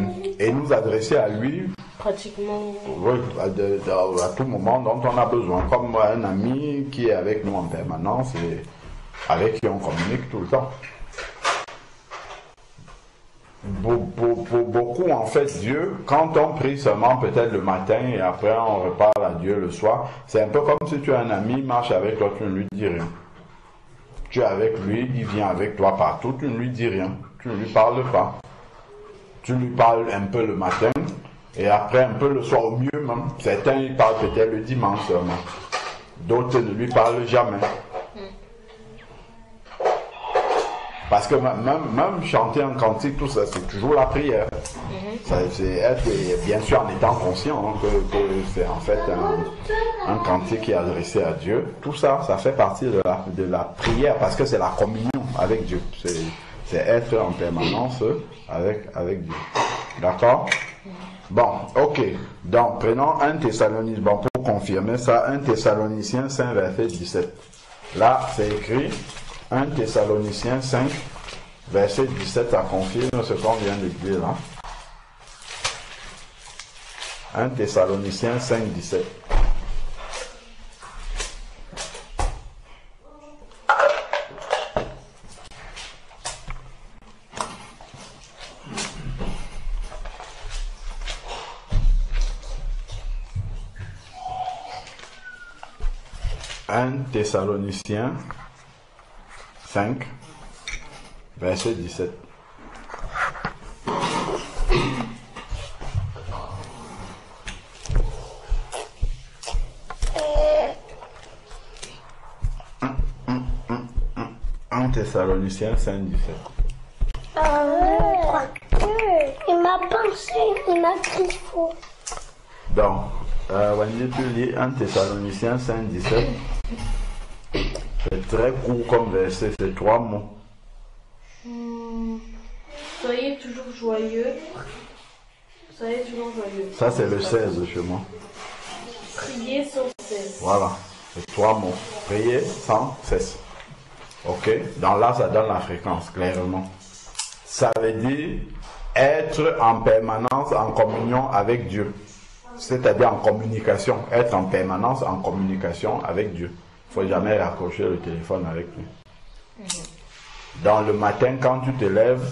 nous adresser à lui Pratiquement. oui, à tout moment dont on a besoin, comme un ami qui est avec nous en permanence et avec qui on communique tout le temps. Pour beaucoup, en fait, Dieu, quand on prie seulement peut-être le matin et après on reparle à Dieu le soir, c'est un peu comme si tu as un ami, il marche avec toi, tu ne lui dis rien. Tu es avec lui, il vient avec toi partout, tu ne lui dis rien, tu ne lui parles pas. Tu lui parles un peu le matin et après un peu le soir, au mieux même. Certains, ils parlent peut-être le dimanche seulement. D'autres ne lui parlent jamais. Parce que même chanter un cantique, tout ça, c'est toujours la prière. C'est être, bien sûr, en étant conscient que c'est en fait un cantique qui est adressé à Dieu. Tout ça, ça fait partie de la prière parce que c'est la communion avec Dieu. C'est être en permanence avec Dieu. D'accord? Bon, ok. Donc, prenons 1 Thessaloniciens. Bon, pour confirmer ça, 1 Thessaloniciens 5, verset 17. Là, c'est écrit 1 Thessaloniciens 5, verset 17, ça confirme ce qu'on vient de dire là. 1 Thessaloniciens 5, 17. Thessaloniciens 5, verset 17. Thessaloniciens 5, 17. Il m'a pensé, il m'a crié faux. Donc, Wendy, tu lis 1 Thessaloniciens 5, 17. C'est très court comme verset, c'est 3 mots. Soyez toujours joyeux. Soyez toujours joyeux. Ça, c'est le 16 chez moi. Priez sans cesse. Voilà, c'est 3 mots. Priez sans cesse. Ok? Donc là, ça donne la fréquence, clairement. Ça veut dire être en permanence en communion avec Dieu. C'est-à-dire en communication. Être en permanence en communication avec Dieu. Il ne faut jamais raccrocher le téléphone avec lui. Dans le matin, quand tu te lèves,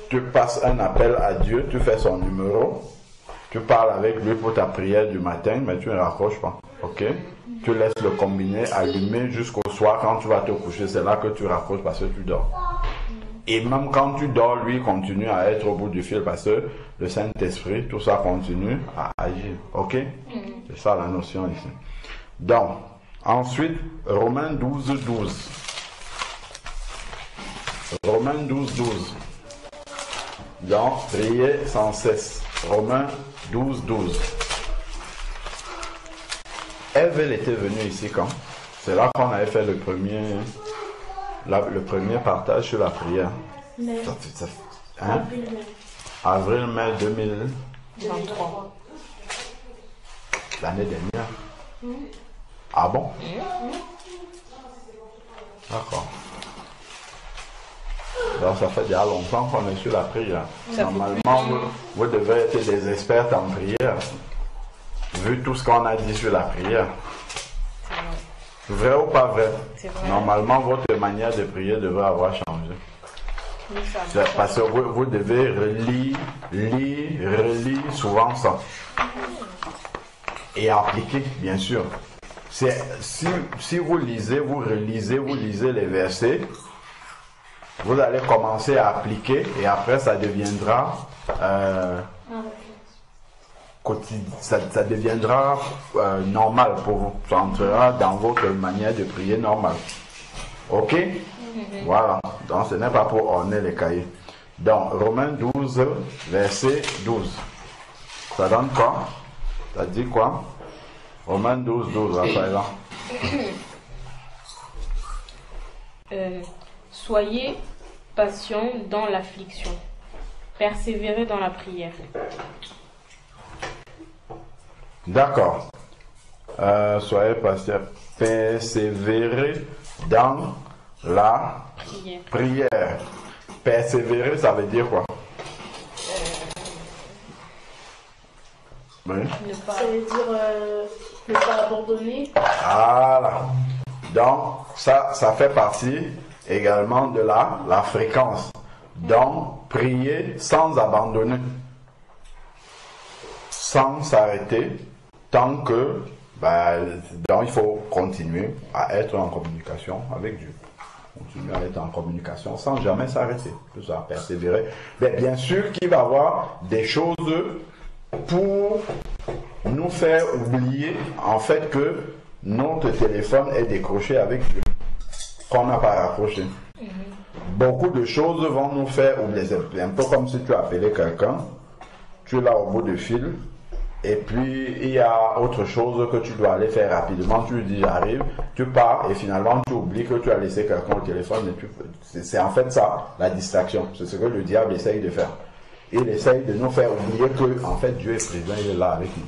tu passes un appel à Dieu, tu fais son numéro, tu parles avec lui pour ta prière du matin, mais tu ne raccroches pas. Ok? Tu laisses le combiné allumé jusqu'au soir. Quand tu vas te coucher, c'est là que tu raccroches parce que tu dors. Et même quand tu dors, lui continue à être au bout du fil parce que le Saint-Esprit, tout ça continue à agir. Ok? C'est ça la notion ici. Donc, ensuite, Romains 12, 12. Romains 12, 12. Donc, priez sans cesse. Romains 12, 12. Ève, elle était venue ici quand? C'est là qu'on avait fait le premier partage sur la prière. Mais, Hein? Avril-mai 2023. L'année dernière. Ah bon? D'accord. Donc ça fait déjà longtemps qu'on est sur la prière. Normalement, vous devez être des experts en prière. Vu tout ce qu'on a dit sur la prière. Vrai ou pas vrai? Vrai. Normalement, votre manière de prier devrait avoir changé. Parce que vous devez relire souvent ça. Et appliquer, bien sûr. Si vous lisez, vous relisez, vous lisez les versets, vous allez commencer à appliquer et après ça deviendra ça deviendra normal pour vous. Ça entrera dans votre manière de prier normale. Ok? Voilà. Donc ce n'est pas pour orner les cahiers. Donc Romains 12, verset 12. Ça donne quoi? Ça dit quoi? Romains 12, 12, Raphaël. Soyez patient dans l'affliction. Persévérez dans la prière. D'accord. Soyez patient. Persévérer dans la prière. Persévérer, ça veut dire quoi? Oui. Ça veut dire ne pas abandonner. Voilà. Donc, ça fait partie également de la fréquence. Donc, prier sans abandonner, sans s'arrêter, tant que, donc il faut continuer à être en communication avec Dieu. Continuer à être en communication sans jamais s'arrêter. Tout ça, persévérer. Mais bien sûr qu'il va y avoir des choses pour nous faire oublier en fait que notre téléphone est décroché avec Dieu, qu'on n'a pas raccroché. Beaucoup de choses vont nous faire oublier. C'est un peu comme si tu appelais quelqu'un, tu es là au bout du fil, et puis il y a autre chose que tu dois aller faire rapidement. Tu lui dis j'arrive, tu pars, et finalement tu oublies que tu as laissé quelqu'un au téléphone. C'est en fait ça, la distraction. C'est ce que le diable essaye de faire. Il essaye de nous faire oublier que en fait Dieu est présent, il est là avec nous.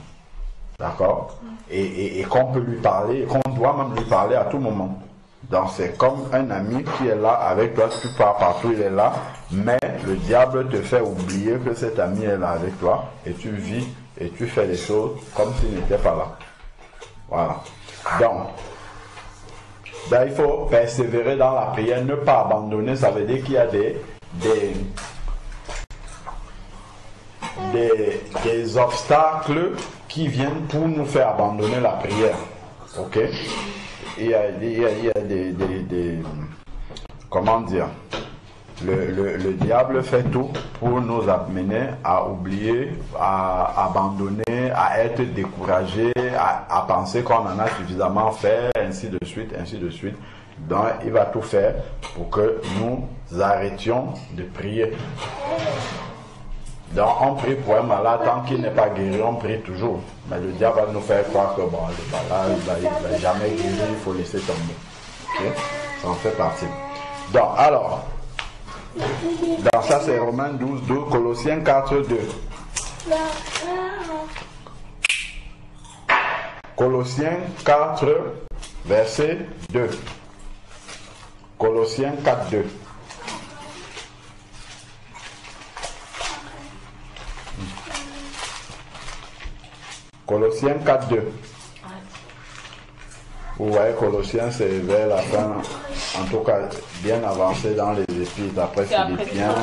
D'accord? Et qu'on peut lui parler, et qu'on doit même lui parler à tout moment. Donc c'est comme un ami qui est là avec toi, tu pars partout, il est là, mais le diable te fait oublier que cet ami est là avec toi, et tu vis, et tu fais les choses comme s'il n'était pas là. Voilà. Donc, il faut persévérer dans la prière, ne pas abandonner, ça veut dire qu'il y a des obstacles qui viennent pour nous faire abandonner la prière. Ok? Il y a des comment dire, le diable fait tout pour nous amener à oublier, à abandonner, à être découragé, à penser qu'on en a suffisamment fait, ainsi de suite, ainsi de suite. Donc il va tout faire pour que nous arrêtions de prier. Donc on prie pour un malade, tant qu'il n'est pas guéri, on prie toujours. Mais le diable va nous faire croire que bon, le malade il va jamais guérir, il faut laisser tomber. Okay? Ça en fait partie. Donc alors, dans ça c'est Romains 12, 12, Colossiens 4, 2. Colossiens 4, verset 2. Colossiens 4, 2. Colossiens 4, 2. Vous voyez, Colossiens, c'est vers la fin, en tout cas, bien avancé dans les épîtres. Après Philippiens.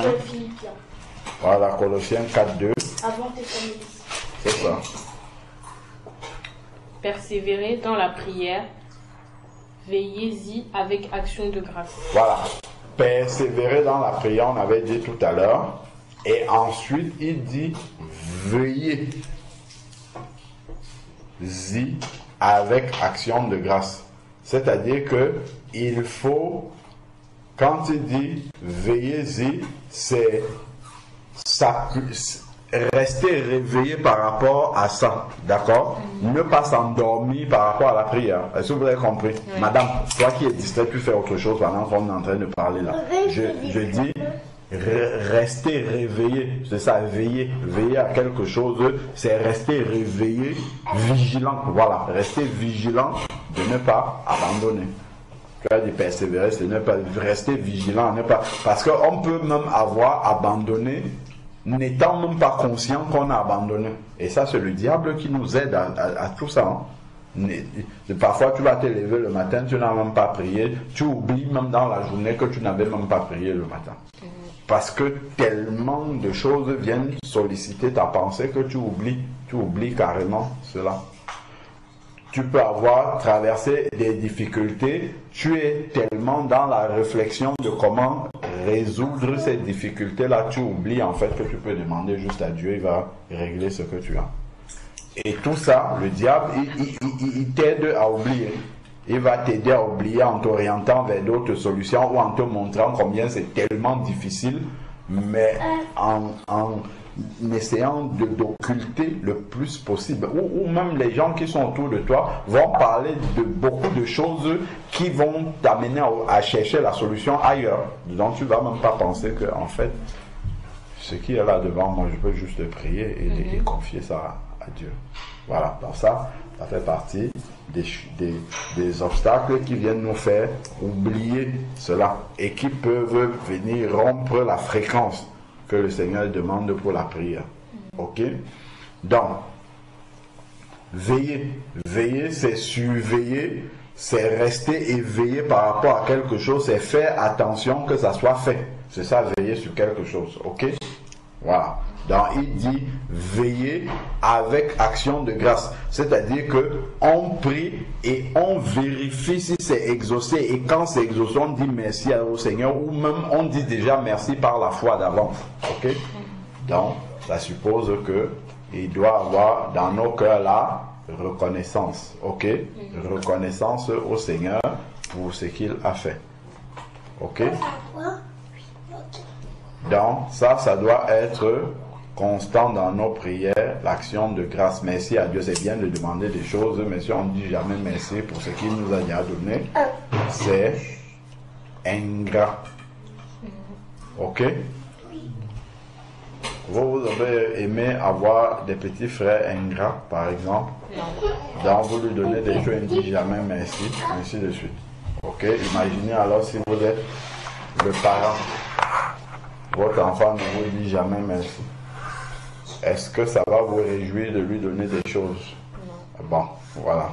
Voilà, Colossiens 4, 2. Avant Thessalonique. C'est ça. Persévérez dans la prière, veillez-y avec action de grâce. Voilà. Persévérer dans la prière, on avait dit tout à l'heure. Et ensuite, il dit veillez. Avec action de grâce. C'est-à-dire que il faut, quand il dit veillez-y, c'est rester réveillé par rapport à ça. D'accord? Ne pas s'endormir par rapport à la prière. Est-ce que vous avez compris? Oui. Madame, toi qui es distrait, tu fais autre chose pendant qu'on est en train de parler là. Je dis rester réveillé, c'est ça, veiller à quelque chose, c'est rester réveillé, vigilant, voilà, rester vigilant de ne pas abandonner. Tu as dit persévérer, c'est ne pas rester vigilant, ne pas, parce qu'on peut même avoir abandonné n'étant même pas conscient qu'on a abandonné. Et ça, c'est le diable qui nous aide à tout ça. Hein. Parfois, tu vas te lever le matin, tu n'as même pas prié, tu oublies même dans la journée que tu n'avais même pas prié le matin. Parce que tellement de choses viennent solliciter ta pensée que tu oublies carrément cela. Tu peux avoir traversé des difficultés, tu es tellement dans la réflexion de comment résoudre ces difficultés-là, tu oublies en fait que tu peux demander juste à Dieu, il va régler ce que tu as. Et tout ça, le diable, il t'aide à oublier. Il va t'aider à oublier en t'orientant vers d'autres solutions ou en te montrant combien c'est tellement difficile, mais en essayant d'occulter le plus possible. Ou même les gens qui sont autour de toi vont parler de beaucoup de choses qui vont t'amener à chercher la solution ailleurs. Donc tu ne vas même pas penser que en fait, ce qui est là devant moi, je peux juste prier et confier ça à Dieu. Voilà, donc ça fait partie des obstacles qui viennent nous faire oublier cela et qui peuvent venir rompre la fréquence que le Seigneur demande pour la prière. Ok? Donc, veiller, c'est surveiller, c'est rester éveillé par rapport à quelque chose, c'est faire attention que ça soit fait. C'est ça, veiller sur quelque chose. Ok? Voilà. Donc, il dit veiller avec action de grâce. C'est-à-dire que on prie et on vérifie si c'est exaucé. Et quand c'est exaucé, on dit merci au Seigneur ou même on dit déjà merci par la foi d'avance. Ok? Donc, ça suppose que il doit avoir dans nos cœurs la reconnaissance. Ok? Reconnaissance au Seigneur pour ce qu'il a fait. Ok? Donc, ça doit être constant dans nos prières, l'action de grâce. Merci à Dieu, c'est bien de demander des choses, mais si on ne dit jamais merci pour ce qu'il nous a déjà donné, c'est ingrat. Ok? Vous avez aimé avoir des petits frères ingrats, par exemple? Donc, vous lui donnez des choses, il ne dit jamais merci, ainsi de suite. Ok? Imaginez alors si vous êtes le parent, votre enfant ne vous dit jamais merci. Est-ce que ça va vous réjouir de lui donner des choses? Bon, voilà.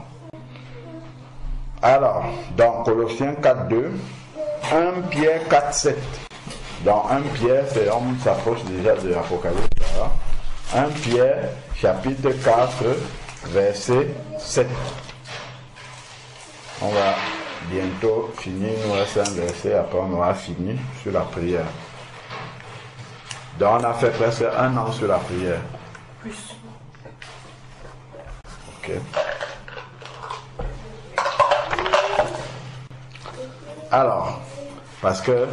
Alors, dans Colossiens 4.2, 1 Pierre 4.7. Dans 1 Pierre, on s'approche déjà de l'Apocalypse. 1 Pierre, chapitre 4, verset 7. On va bientôt finir, il nous reste un verset, après on aura fini sur la prière. Donc on a fait presque 1 an sur la prière. Plus. Ok. Alors, parce que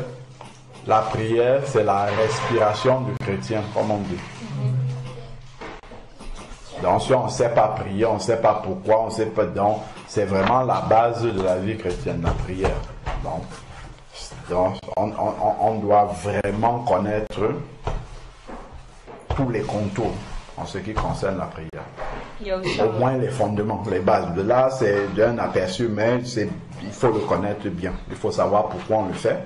la prière, c'est la respiration du chrétien, comme on dit. Donc si on ne sait pas prier, on ne sait pas pourquoi, on ne sait pas, donc c'est vraiment la base de la vie chrétienne, la prière. Donc on doit vraiment connaître tous les contours en ce qui concerne la prière. Il y a aussi Au moins les fondements, les bases. De là, c'est un aperçu, mais il faut le connaître bien. Il faut savoir pourquoi on le fait.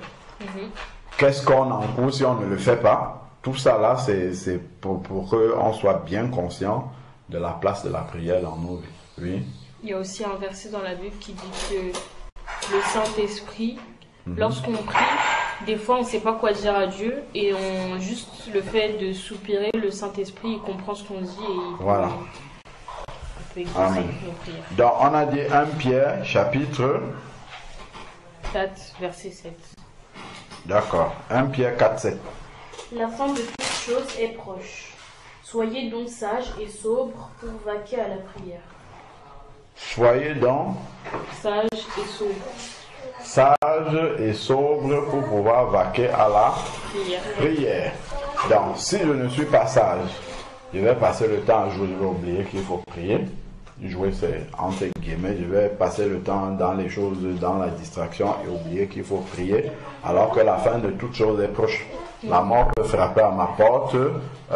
Qu'est-ce qu'on encourt si on ne le fait pas? Tout ça là, c'est pour qu'on soit bien conscient de la place de la prière dans nos vies. Oui. Il y a aussi un verset dans la Bible qui dit que le Saint-Esprit, lorsqu'on prie, des fois on ne sait pas quoi dire à Dieu et juste le fait de soupirer, le Saint-Esprit il comprend ce qu'on dit et il peut exaucer nos prières. Donc on a dit 1 Pierre chapitre 4 verset 7. D'accord. 1 Pierre 4, 7. La fin de toute chose est proche. Soyez donc sages et sobres pour vaquer à la prière. Soyez donc Sages et sobres. Sages et sobres pour pouvoir vaquer à la prière. Donc, si je ne suis pas sage, je vais passer le temps à jouer, je vais oublier qu'il faut prier. Jouer, c'est entre guillemets, je vais passer le temps dans les choses, dans la distraction et oublier qu'il faut prier, alors que la fin de toute chose est proche. La mort peut frapper à ma porte,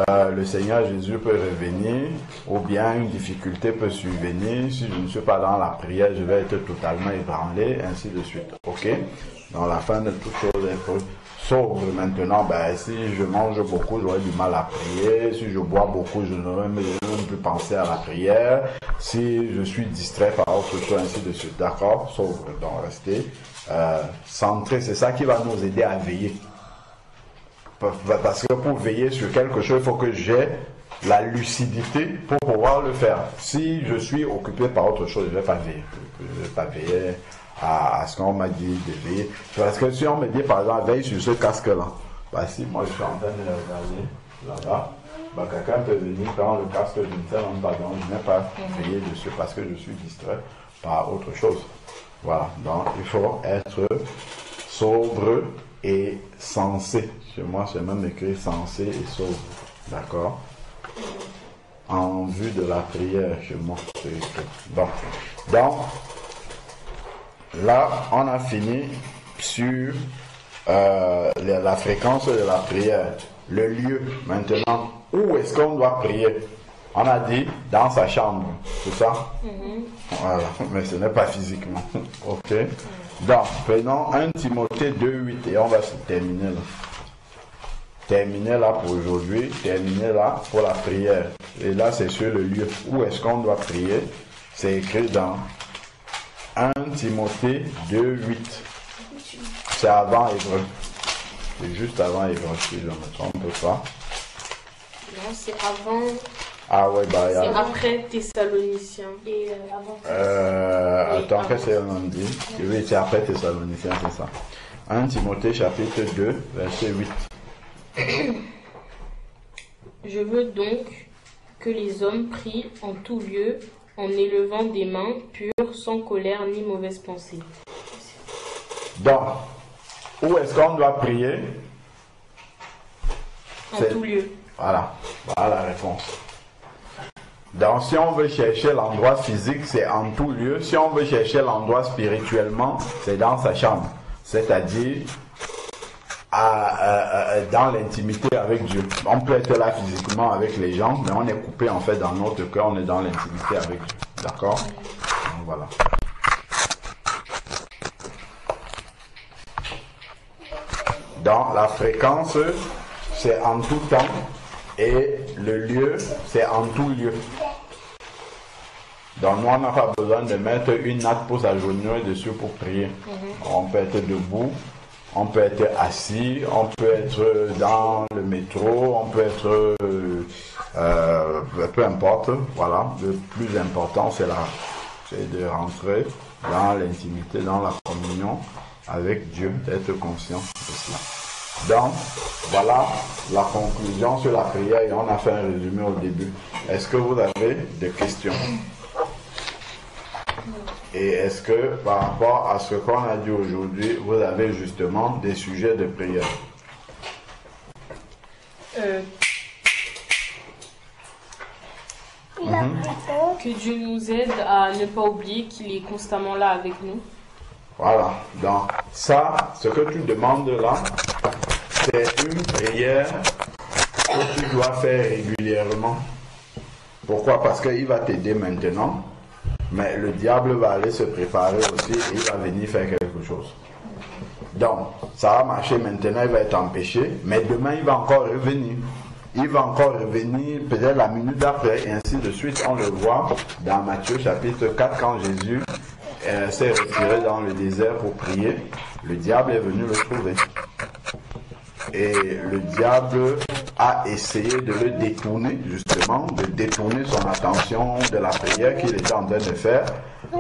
le Seigneur Jésus peut revenir, ou bien une difficulté peut survenir. Si je ne suis pas dans la prière, je vais être totalement ébranlé, ainsi de suite. Ok? Donc la fin de toute chose est proche. Sauf maintenant, si je mange beaucoup, j'aurai du mal à prier. Si je bois beaucoup, je n'aurai même plus penser à la prière. Si je suis distrait par autre chose, ainsi de suite. D'accord? Sauf donc rester centré. C'est ça qui va nous aider à veiller. Parce que pour veiller sur quelque chose, il faut que j'ai la lucidité pour pouvoir le faire. Si je suis occupé par autre chose, je ne vais pas veiller. Je ne vais pas veiller à ce qu'on m'a dit de veiller. Parce que si on me dit par exemple, veille sur ce casque-là, si moi je suis en train de le regarder là-bas, quelqu'un peut venir prendre le casque d'une telle pas, donc je n'ai pas veillé dessus parce que je suis distrait par autre chose. Voilà, donc il faut être sobre et sensé. Chez moi, c'est même écrit sensé et sobre. D'accord? En vue de la prière, chez moi, c'est écrit. Bon. Donc, là, on a fini sur la fréquence de la prière. le lieu maintenant. Où est-ce qu'on doit prier? On a dit dans sa chambre, c'est ça? Voilà, mais ce n'est pas physiquement. Ok. Donc, prenons 1 Timothée 2,8 et on va se terminer là. Terminer là pour aujourd'hui, terminer là pour la prière. Et là, c'est sur le lieu. Où est-ce qu'on doit prier? C'est écrit dans 1 Timothée 2,8. C'est avant Hébreu. C'est juste avant Hébreu, si je ne me trompe pas. Non, c'est avant. Ah ouais, bah, c'est après Thessaloniciens. Et avant. Attends, qu'est-ce qu'on dit? Oui, c'est après Thessaloniciens, c'est ça. 1 Timothée chapitre 2, verset 8. Je veux donc que les hommes prient en tout lieu, en élevant des mains pures, sans colère ni mauvaise pensée. Donc, où est-ce qu'on doit prier? En tout lieu. Voilà, voilà la réponse. Donc, si on veut chercher l'endroit physique, c'est en tout lieu. Si on veut chercher l'endroit spirituellement, c'est dans sa chambre. C'est-à-dire dans l'intimité avec Dieu. On peut être là physiquement avec les gens, mais on est coupé en fait dans notre cœur, on est dans l'intimité avec Dieu. D'accord? Donc, voilà. Donc, la fréquence, c'est en tout temps. Et le lieu, c'est en tout lieu. Donc nous, on n'a pas besoin de mettre une natte pour s'agenouiller dessus pour prier. On peut être debout, on peut être assis, on peut être dans le métro, on peut être... peu importe, voilà. Le plus important, c'est de rentrer dans l'intimité, dans la communion avec Dieu, d'être conscient de cela. Donc, voilà la conclusion sur la prière et on a fait un résumé au début. Est-ce que vous avez des questions? Et est-ce que par rapport à ce qu'on a dit aujourd'hui, vous avez justement des sujets de prière? Que Dieu nous aide à ne pas oublier qu'il est constamment là avec nous. Voilà, donc ça, ce que tu demandes là, c'est une prière que tu dois faire régulièrement. Pourquoi? Parce qu'il va t'aider maintenant, mais le diable va aller se préparer aussi et il va venir faire quelque chose. Donc, ça va marcher maintenant, il va être empêché, mais demain il va encore revenir. Il va encore revenir peut-être la minute d'après, et ainsi de suite. On le voit dans Matthieu chapitre 4, quand Jésus s'est retiré dans le désert pour prier, le diable est venu le trouver. Et le diable a essayé de le détourner, justement, de détourner son attention de la prière qu'il était en train de faire,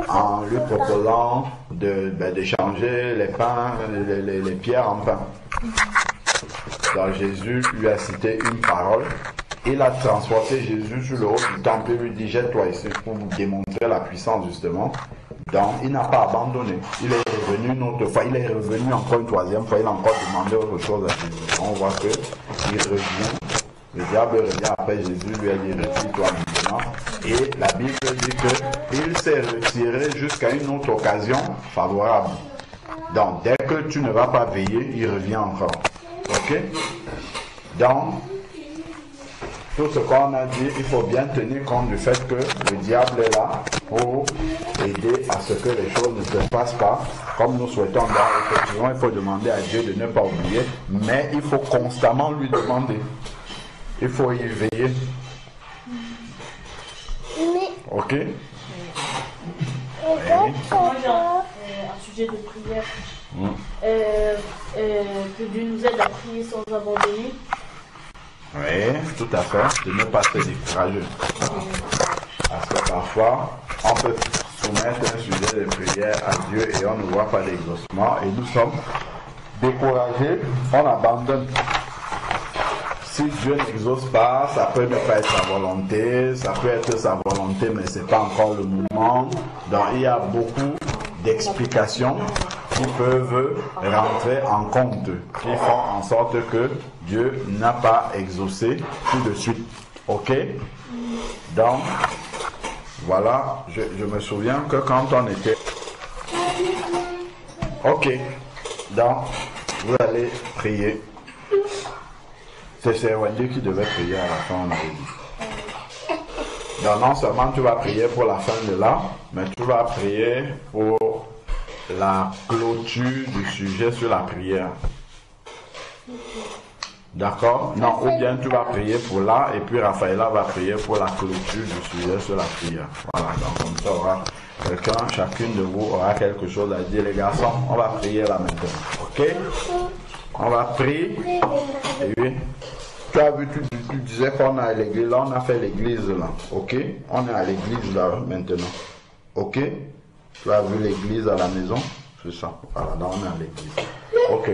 en lui proposant de changer les pains, les pierres en pain. Donc Jésus lui a cité une parole. Il a transporté Jésus sur le haut du temple et lui dit: jette-toi ici, pour vous démontrer la puissance, justement. Donc il n'a pas abandonné. Il est revenu une autre fois, il est revenu encore une troisième fois, il a encore demandé autre chose à Jésus. On voit qu'il revient. Le diable revient après Jésus, lui a dit: retire-toi maintenant. Et la Bible dit qu'il s'est retiré jusqu'à une autre occasion favorable. Donc dès que tu ne vas pas veiller, il revient encore. Ok? Donc, tout ce qu'on a dit, il faut bien tenir compte du fait que le diable est là pour aider à ce que les choses ne se passent pas comme nous souhaitons. Donc, effectivement, il faut demander à Dieu de ne pas oublier, mais il faut constamment lui demander. Il faut y veiller. Ok? Moi, j'ai un sujet de prière. Que Dieu nous aide à prier sans abandonner. Oui, tout à fait. De ne pas se décourager. Parce que parfois, on peut soumettre un sujet de prière à Dieu et on ne voit pas d'exaucement. Et nous sommes découragés, on abandonne. Si Dieu n'exauce pas, ça peut ne pas être sa volonté, ça peut être sa volonté, mais ce n'est pas encore le moment. Donc il y a beaucoup d'explications qui peuvent rentrer en compte, qui font en sorte que Dieu n'a pas exaucé tout de suite. Ok? Donc, voilà, je me souviens que quand on était... Ok, donc, vous allez prier. C'est Wendy qui devait prier à la fin, on avait dit. Donc non seulement tu vas prier pour la fin de là, mais tu vas prier pour la clôture du sujet sur la prière. D'accord? Non, ou bien tu vas prier pour là, et puis Raphaëla va prier pour la clôture du sujet sur la prière. Voilà, donc comme ça aura quelqu'un, chacune de vous aura quelque chose à dire. Les garçons, on va prier là maintenant. Ok? On va prier. Et oui. Tu as vu, tu disais qu'on est à l'église. Là, on a fait l'église là. Ok? On est à l'église là maintenant. Ok? Tu as vu l'église à la maison? C'est ça. Voilà, donc on est à l'église. Ok.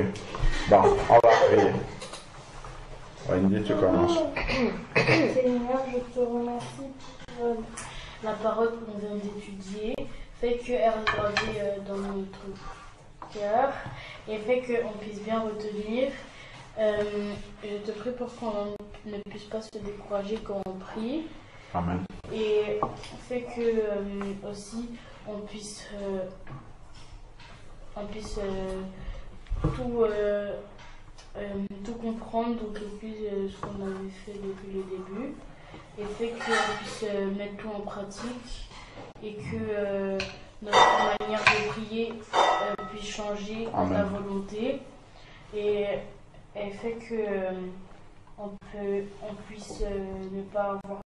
Bon, on va prier. Wendy, tu commences. Seigneur, je te remercie pour la parole qu'on vient d'étudier. Fait qu'elle est gravée dans notre cœur et fait qu'on puisse bien retenir. Je te prie pour qu'on ne puisse pas se décourager quand on prie. Amen. Et fait que aussi on puisse tout comprendre, donc depuis ce qu'on avait fait depuis le début, et fait qu'on puisse mettre tout en pratique et que notre manière de prier puisse changer à ta volonté, et fait que on puisse ne pas avoir